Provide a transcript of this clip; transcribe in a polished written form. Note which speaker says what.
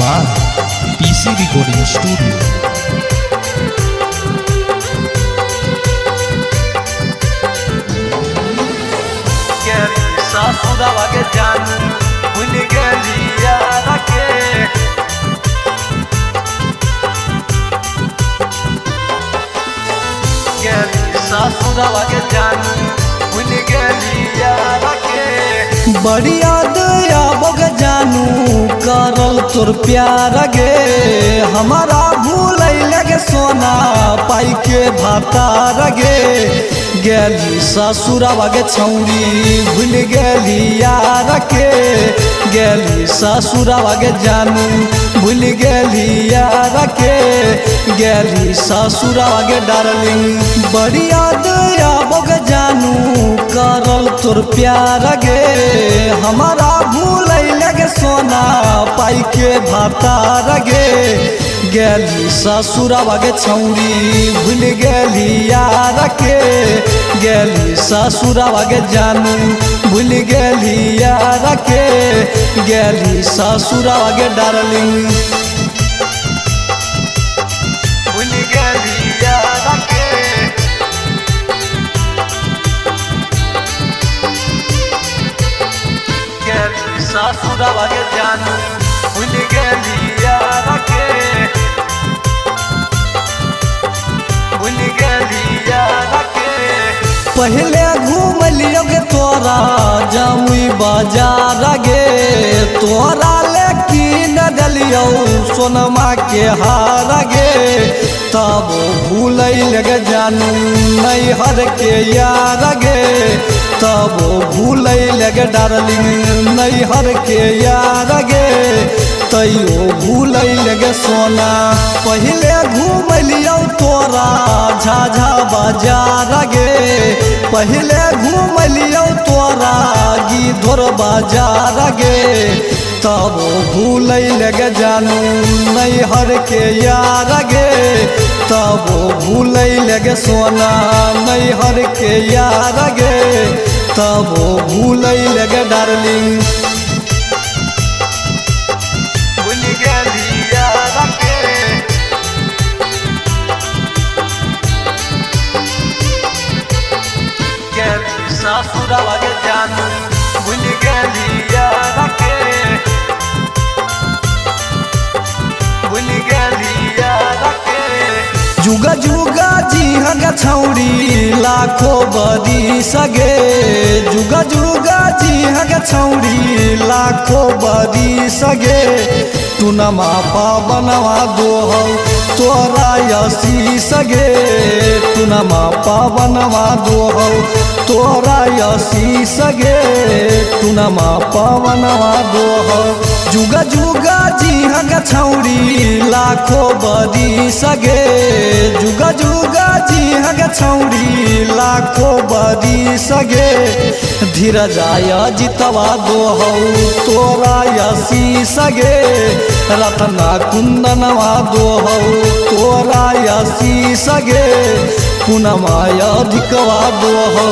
Speaker 1: by PC Recording Studio.
Speaker 2: सासुरावा के जानू भूल गलिया रखे सासुरावा के जानू भूल गलिया रखे
Speaker 3: बड़ी याद आबग जानू करल तोर प्यार गे हमारा भूल लगे सोना पाई के भाता गे गेली ससुरावा गे छौरी भूल गेली यार के गेली ससुरावा गे जानू भूल गेली यार के गेली ससुरावा गे डार्लिंग बड़ी याद आबग जानू करल तोर प्यार गे हमारा भूल लगे सोना पाई के भाता गे गेली ससुरावा गे छौरी भूल गेली यार के गेली ससुरावा गे जानू भूल गेली यार के गेली ससुरावा गे डार्लिंग
Speaker 2: भूल गलिया रखे सासुरावा के जानू भूल गलिया रखे भूल गलिया रखे
Speaker 3: पहले घूम लियो गे तोरा जामुई बाजार गे तोरा लेकिन दलियो सोनमा के हार गे तब भूल लगे जानू नैहर के यार गे तब भूल लगे डार्लिंग नैहर के यार गे तैयो भूल लगे सोना पहले घूम लियो तोरा झाझा बाजार गे पहले घूम लियो तोरा गिद्धौर बाजार गे तब भूल लगे जानू नैहर के यार गे तब भूल लगे सोना नैहर के यार गे तब भूल लगे डार्लिंग
Speaker 2: भूल गलिया रखे सासुरावा के जानू भूल गलिया रखे भूल गलिया रखे
Speaker 3: जुगा जुगा जी हगा छौरी लाखों बदी सगे जुगा जुगा जी हगा छौरी लाखों बदी सगे टूनमा पावनवा दोहौ तोरा यसी सगे टूनमा पावनवा दोहौ तोरा यसी सगे टूनमा पावनवा दोहौ जुगा जुगा जी हगा छौरी लाखों बदी सगे जुगा जुगा जी हगा छौरी लाखों बदी सगे धीरजाय जितवा दोहौ तोरा यसी सगे रत्ना कुंदनवा दोहौ तोरा यसी सगे पुनमाय अधिकवा दोहौ।